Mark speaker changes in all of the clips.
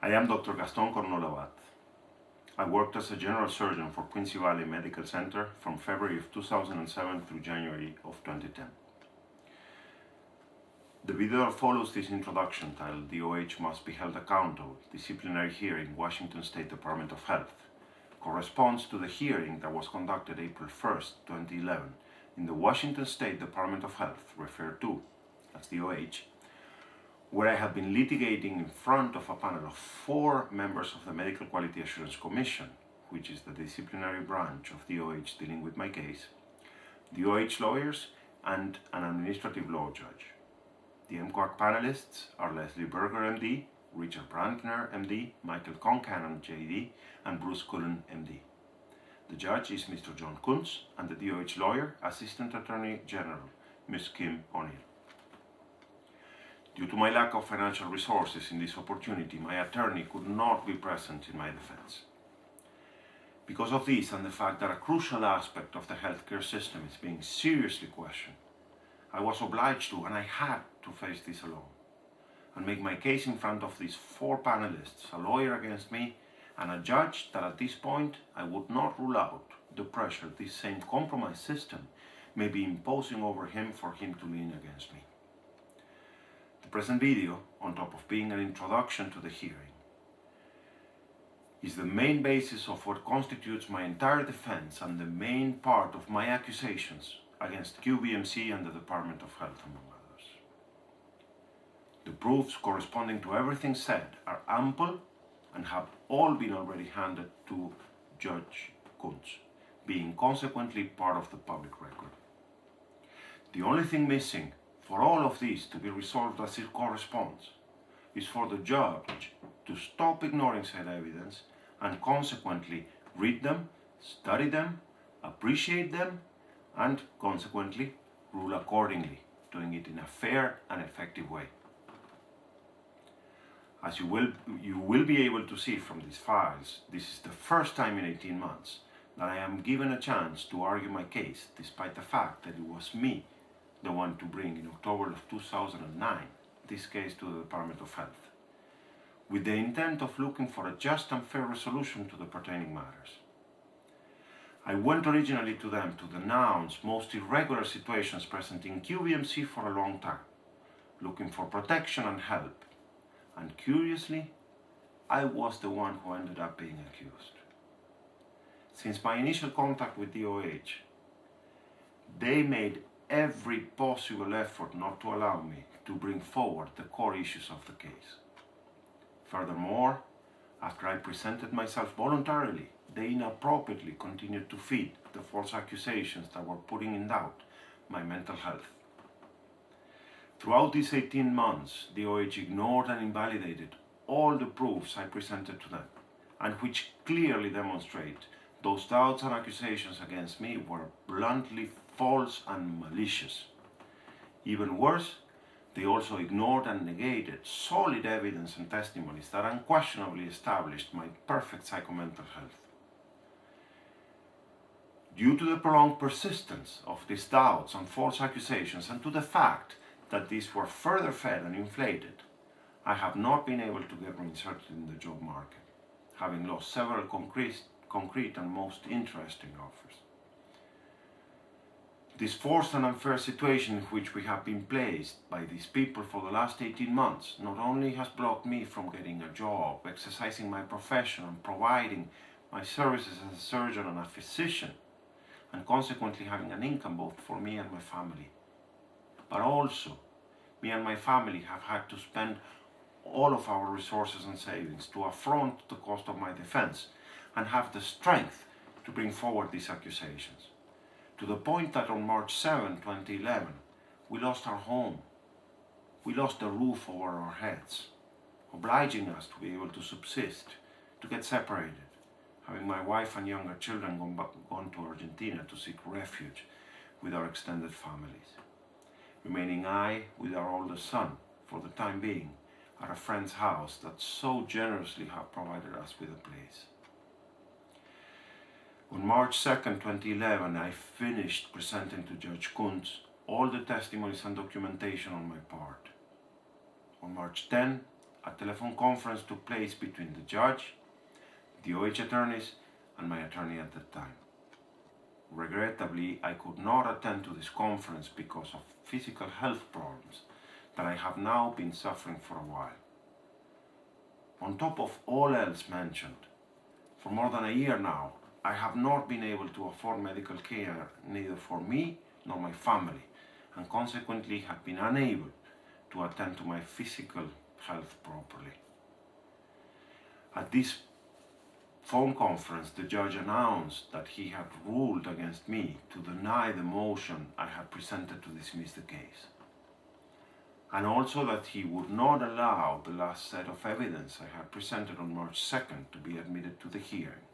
Speaker 1: I am Dr. Gaston Cornu-Labat. I worked as a general surgeon for Quincy Valley Medical Center from February of 2007 through January of 2010. The video that follows this introduction, titled DOH Must Be Held Accountable, Disciplinary Hearing, Washington State Department of Health, corresponds to the hearing that was conducted April 1st, 2011 in the Washington State Department of Health, referred to as DOH, where I have been litigating in front of a panel of 4 members of the Medical Quality Assurance Commission, which is the disciplinary branch of DOH dealing with my case, DOH lawyers, and an administrative law judge. The MQAC panelists are Leslie Berger, MD, Richard Brandner, MD, Michael Concannon, JD, and Bruce Cullen, MD. The judge is Mr. John Kuntz, and the DOH lawyer, Assistant Attorney General, Ms. Kim O'Neill. Due to my lack of financial resources in this opportunity, my attorney could not be present in my defense. Because of this and the fact that a crucial aspect of the healthcare system is being seriously questioned, I was obliged to, and I had to face this alone, and make my case in front of these 4 panelists, a lawyer against me, and a judge that at this point I would not rule out the pressure this same compromise system may be imposing over him for him to lean against me. The present video, on top of being an introduction to the hearing, is the main basis of what constitutes my entire defense and the main part of my accusations against QVMC and the Department of Health, among others. The proofs corresponding to everything said are ample and have all been already handed to Judge Kuntz, being consequently part of the public record. The only thing missing for all of this to be resolved as it corresponds is for the judge to stop ignoring said evidence and consequently read them, study them, appreciate them, and consequently rule accordingly, doing it in a fair and effective way. As you will be able to see from these files, this is the first time in 18 months that I am given a chance to argue my case, despite the fact that it was me the one to bring in October of 2009 this case to the Department of Health, with the intent of looking for a just and fair resolution to the pertaining matters. I went originally to them to denounce most irregular situations present in QVMC for a long time, looking for protection and help, and curiously, I was the one who ended up being accused. Since my initial contact with DOH, they made every possible effort not to allow me to bring forward the core issues of the case. Furthermore, after I presented myself voluntarily, they inappropriately continued to feed the false accusations that were putting in doubt my mental health. Throughout these 18 months, DOH ignored and invalidated all the proofs I presented to them, and which clearly demonstrate those doubts and accusations against me were bluntly false and malicious. Even worse, they also ignored and negated solid evidence and testimonies that unquestionably established my perfect psychomental health. Due to the prolonged persistence of these doubts and false accusations, and to the fact that these were further fed and inflated, I have not been able to get reinserted in the job market, having lost several concrete and most interesting offers. This forced and unfair situation in which we have been placed by these people for the last 18 months not only has blocked me from getting a job, exercising my profession, and providing my services as a surgeon and a physician, and consequently having an income both for me and my family, but also me and my family have had to spend all of our resources and savings to affront the cost of my defense and have the strength to bring forward these accusations, to the point that on March 7, 2011, we lost our home. We lost the roof over our heads, obliging us to be able to subsist, to get separated, having my wife and younger children gone to Argentina to seek refuge with our extended families, remaining I with our oldest son, for the time being, at a friend's house that so generously have provided us with a place. On March 2nd, 2011, I finished presenting to Judge Kuntz all the testimonies and documentation on my part. On March 10, a telephone conference took place between the judge, DOH attorneys, and my attorney at the time. Regrettably, I could not attend to this conference because of physical health problems that I have now been suffering for a while. On top of all else mentioned, for more than a year now, I have not been able to afford medical care neither for me nor my family, and consequently have been unable to attend to my physical health properly. At this phone conference, the judge announced that he had ruled against me to deny the motion I had presented to dismiss the case, and also that he would not allow the last set of evidence I had presented on March 2nd to be admitted to the hearing,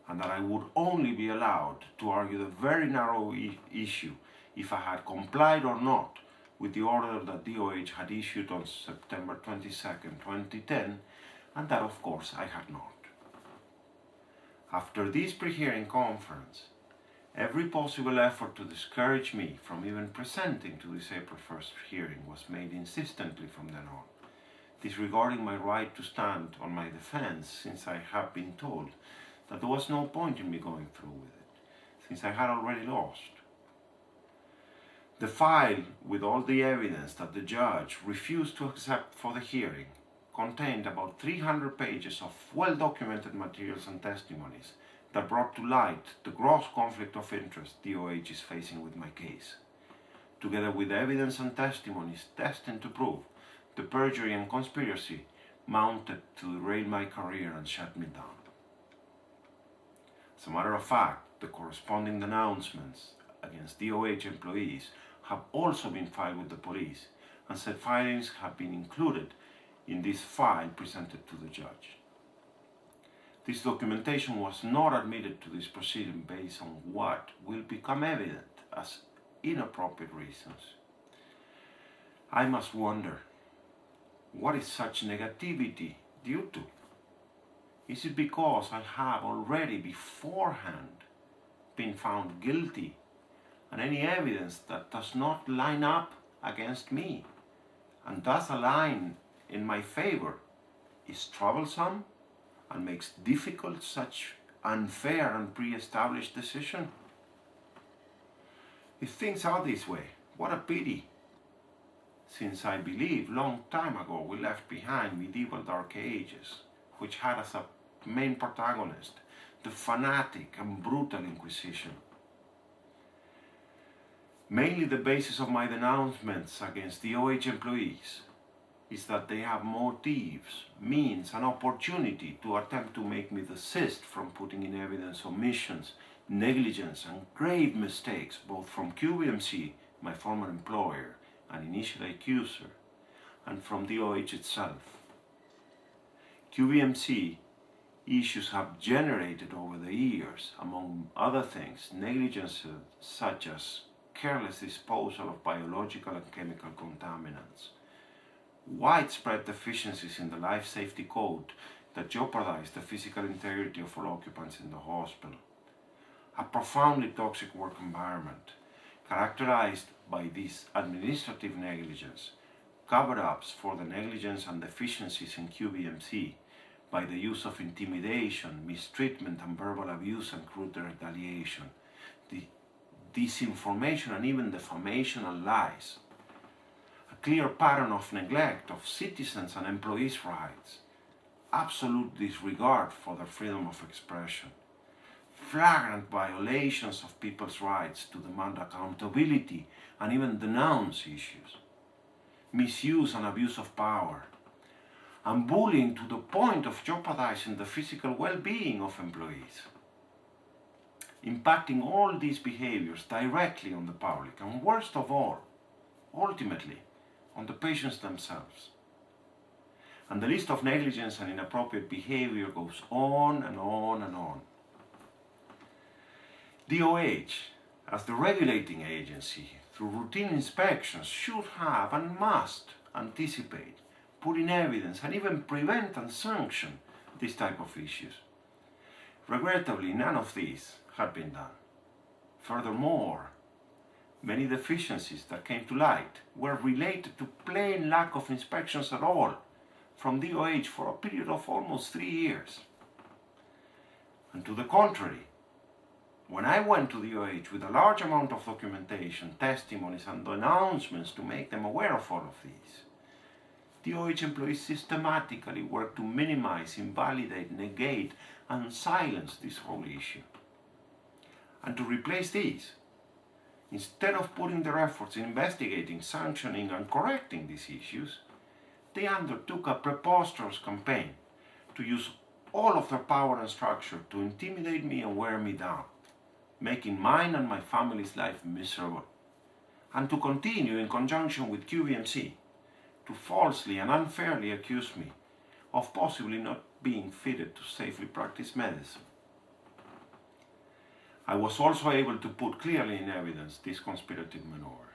Speaker 1: and that I would only be allowed to argue the very narrow issue if I had complied or not with the order that DOH had issued on September 22nd, 2010, and that of course I had not. After this pre-hearing conference, every possible effort to discourage me from even presenting to this April 1st hearing was made insistently from then on, disregarding my right to stand on my defense, since I have been told that there was no point in me going through with it, since I had already lost. The file with all the evidence that the judge refused to accept for the hearing contained about 300 pages of well-documented materials and testimonies that brought to light the gross conflict of interest DOH is facing with my case, together with evidence and testimonies destined to prove the perjury and conspiracy mounted to derail my career and shut me down. As a matter of fact, the corresponding denouncements against DOH employees have also been filed with the police, and said filings have been included in this file presented to the judge. This documentation was not admitted to this proceeding based on what will become evident as inappropriate reasons. I must wonder, what is such negativity due to? Is it because I have already beforehand been found guilty, and any evidence that does not line up against me and does align in my favor is troublesome and makes difficult such unfair and pre-established decision? If things are this way, what a pity, since I believe long time ago we left behind medieval Dark Ages, which had as a main protagonist the fanatic and brutal Inquisition. Mainly the basis of my denouncements against DOH employees is that they have motives, means, and opportunity to attempt to make me desist from putting in evidence omissions, negligence, and grave mistakes both from QBMC, my former employer and initial accuser, and from DOH itself. QBMC issues have generated over the years, among other things, negligence such as careless disposal of biological and chemical contaminants, widespread deficiencies in the life safety code that jeopardize the physical integrity of all occupants in the hospital, a profoundly toxic work environment characterized by this administrative negligence, cover-ups for the negligence and deficiencies in QBMC by the use of intimidation, mistreatment, and verbal abuse and crude retaliation, the disinformation and even defamation and lies, a clear pattern of neglect of citizens and employees' rights, absolute disregard for their freedom of expression, flagrant violations of people's rights to demand accountability and even denounce issues, misuse and abuse of power, and bullying to the point of jeopardizing the physical well-being of employees, impacting all these behaviors directly on the public, and worst of all, ultimately, on the patients themselves. And the list of negligence and inappropriate behavior goes on and on and on. DOH, as the regulating agency, through routine inspections, should have and must anticipate, put in evidence, and even prevent and sanction this type of issues. Regrettably, none of these had been done. Furthermore, many deficiencies that came to light were related to plain lack of inspections at all, from DOH for a period of almost 3 years. And to the contrary, when I went to DOH with a large amount of documentation, testimonies and announcements to make them aware of all of these, DOH employees systematically work to minimize, invalidate, negate and silence this whole issue. And to replace these, instead of putting their efforts in investigating, sanctioning and correcting these issues, they undertook a preposterous campaign to use all of their power and structure to intimidate me and wear me down, making mine and my family's life miserable, and to continue in conjunction with QVMC to falsely and unfairly accuse me of possibly not being fitted to safely practice medicine. I was also able to put clearly in evidence this conspirative maneuver.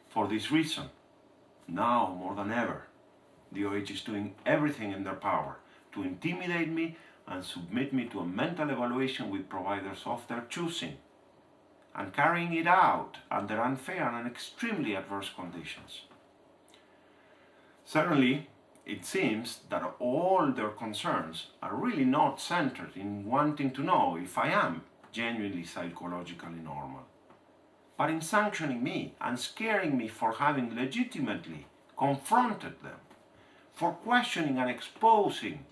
Speaker 1: For this reason, now more than ever, DOH is doing everything in their power to intimidate me and submit me to a mental evaluation with providers of their choosing, and carrying it out under unfair and extremely adverse conditions. Certainly, it seems that all their concerns are really not centered in wanting to know if I am genuinely psychologically normal, but in sanctioning me and scaring me for having legitimately confronted them, for questioning and exposing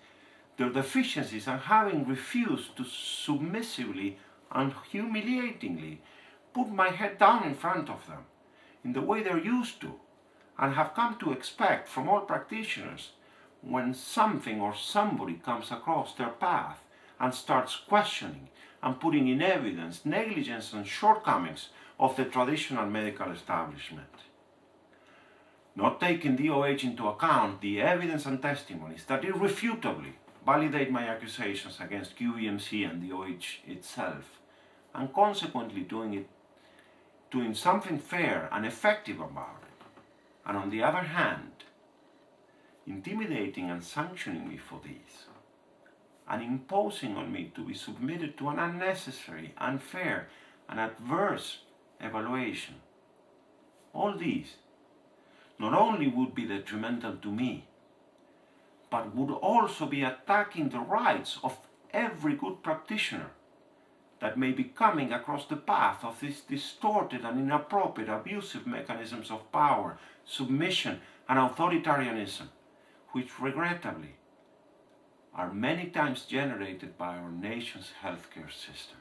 Speaker 1: their deficiencies and having refused to submissively and humiliatingly put my head down in front of them in the way they're used to and have come to expect from all practitioners when something or somebody comes across their path and starts questioning and putting in evidence negligence and shortcomings of the traditional medical establishment. Not taking DOH into account the evidence and testimonies that irrefutably validate my accusations against QVMC and DOH itself, and consequently doing something fair and effective about it, and on the other hand, intimidating and sanctioning me for these, and imposing on me to be submitted to an unnecessary, unfair, and adverse evaluation. All these not only would be detrimental to me, but would also be attacking the rights of every good practitioner that may be coming across the path of these distorted and inappropriate abusive mechanisms of power, submission, and authoritarianism, which regrettably are many times generated by our nation's healthcare system.